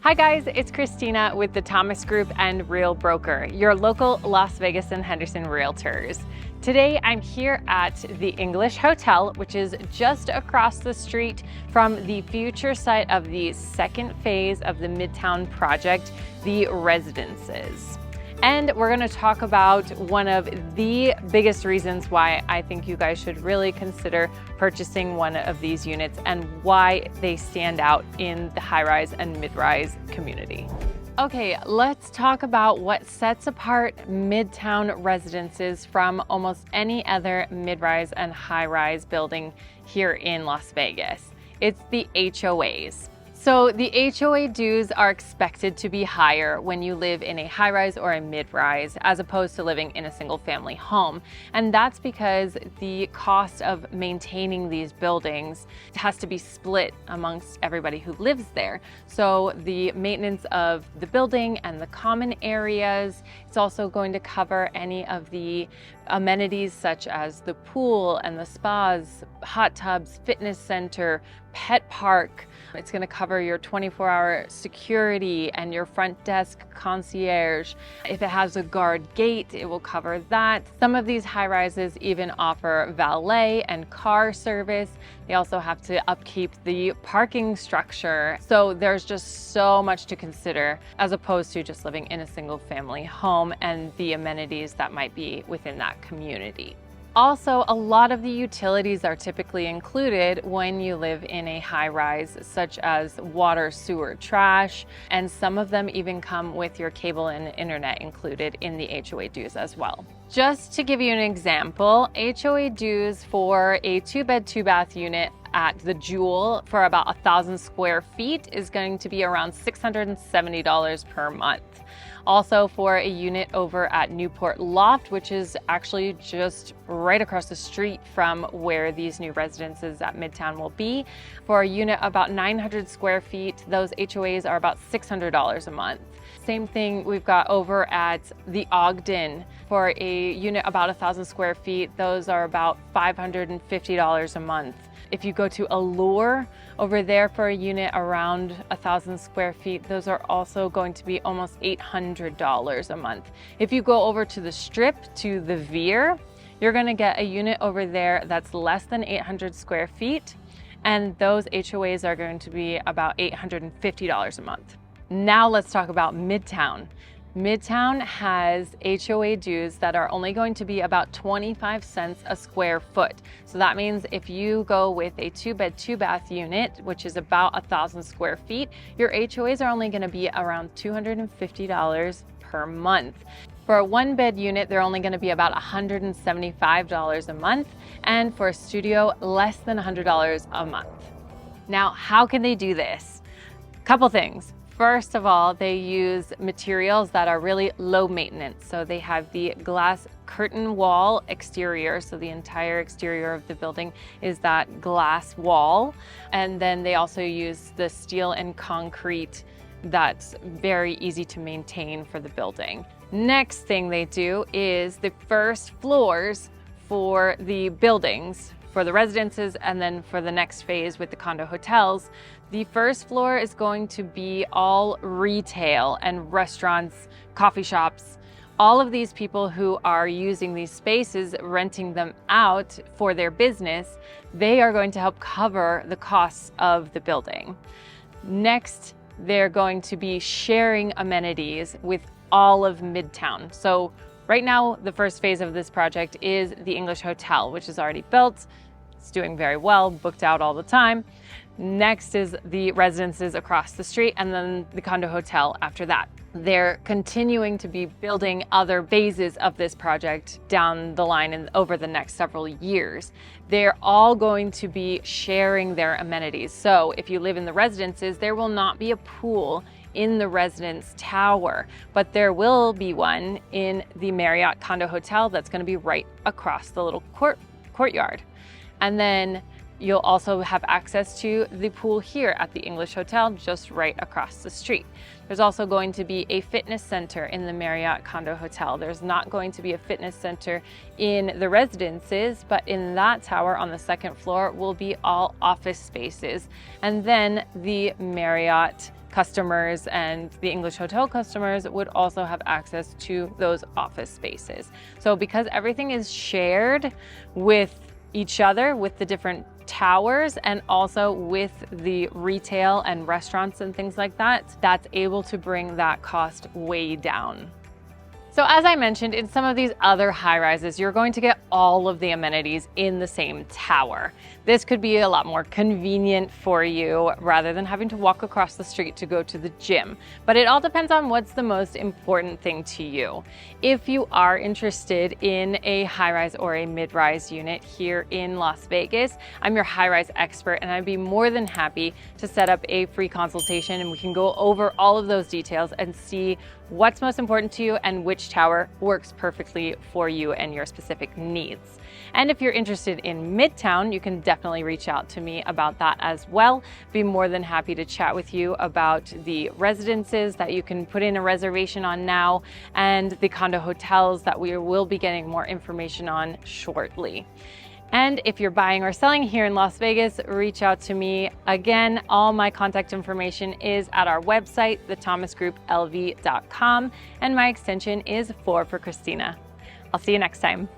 Hi guys, it's Christina with the Thomas Group and Real Broker, your local Las Vegas and Henderson realtors. Today I'm here at the English Hotel, which is just across the street from the future site of the second phase of the Midtown project, the residences. And we're going to talk about one of the biggest reasons why I think you guys should really consider purchasing one of these units and why they stand out in the high-rise and mid-rise community. Okay, let's talk about what sets apart Midtown residences from almost any other mid-rise and high-rise building here in Las Vegas. It's the HOAs. So the HOA dues are expected to be higher when you live in a high-rise or a mid-rise as opposed to living in a single-family home. And that's because the cost of maintaining these buildings has to be split amongst everybody who lives there. So the maintenance of the building and the common areas, it's also going to cover any of the amenities such as the pool and the spas, hot tubs, fitness center, pet park. It's going to cover your 24-hour security and your front desk concierge. If it has a guard gate, it will cover that. Some of these high-rises even offer valet and car service. They also have to upkeep the parking structure. So there's just so much to consider as opposed to just living in a single-family home and the amenities that might be within that community. Also, a lot of the utilities are typically included when you live in a high-rise, such as water, sewer, trash, and some of them even come with your cable and internet included in the HOA dues as well. Just to give you an example, HOA dues for a 2-bed, 2-bath unit at the Juhl for about 1,000 square feet is going to be around $670 per month. Also for a unit over at Newport Lofts, which is actually just right across the street from where these new residences at Midtown will be. For a unit about 900 square feet, those HOAs are about $600 a month. Same thing we've got over at the Ogden. For a unit about 1,000 square feet, those are about $550 a month. If you go to Allure over there for a unit around 1,000 square feet, those are also going to be almost $800 a month. If you go over to the Strip, to the Veer, you're gonna get a unit over there that's less than 800 square feet, and those HOAs are going to be about $850 a month. Now let's talk about Midtown. Midtown has HOA dues that are only going to be about 25 cents a square foot. So that means if you go with a 2-bed, 2-bath unit, which is about 1,000 square feet, your HOAs are only going to be around $250 per month. For a 1-bed unit, they're only going to be about $175 a month, and for a studio, less than $100 a month. Now, how can they do this? Couple things. First of all, they use materials that are really low maintenance. So they have the glass curtain wall exterior. So the entire exterior of the building is that glass wall. And then they also use the steel and concrete that's very easy to maintain for the building. Next thing they do is the first floors for the buildings, for the residences, and then for the next phase with the condo hotels, the first floor is going to be all retail and restaurants, coffee shops. All of these people who are using these spaces, renting them out for their business, they are going to help cover the costs of the building. Next, they're going to be sharing amenities with all of Midtown. So right now, the first phase of this project is the English Hotel, which is already built. It's doing very well, booked out all the time. Next is the residences across the street, and then the condo hotel after that. They're continuing to be building other phases of this project down the line and over the next several years. They're all going to be sharing their amenities. So if you live in the residences, there will not be a pool in the residence tower, but there will be one in the Marriott condo hotel that's going to be right across the little courtyard. And then you'll also have access to the pool here at the English Hotel, just right across the street. There's also going to be a fitness center in the Marriott condo hotel. There's not going to be a fitness center in the residences, but in that tower on the second floor will be all office spaces. And then the Marriott customers and the English hotel customers would also have access to those office spaces. So because everything is shared with each other, with the different towers, and also with the retail and restaurants and things like that, that's able to bring that cost way down. So as I mentioned, in some of these other high-rises, you're going to get all of the amenities in the same tower. This could be a lot more convenient for you rather than having to walk across the street to go to the gym. But it all depends on what's the most important thing to you. If you are interested in a high-rise or a mid-rise unit here in Las Vegas, I'm your high-rise expert, and I'd be more than happy to set up a free consultation, and we can go over all of those details and see what's most important to you and which tower works perfectly for you and your specific needs. And if you're interested in Midtown, you can definitely reach out to me about that as well. Be more than happy to chat with you about the residences that you can put in a reservation on now and the condo hotels that we will be getting more information on shortly. And if you're buying or selling here in Las Vegas, reach out to me. Again, all my contact information is at our website, thethomasgrouplv.com, and my extension is 4 for Christina. I'll see you next time.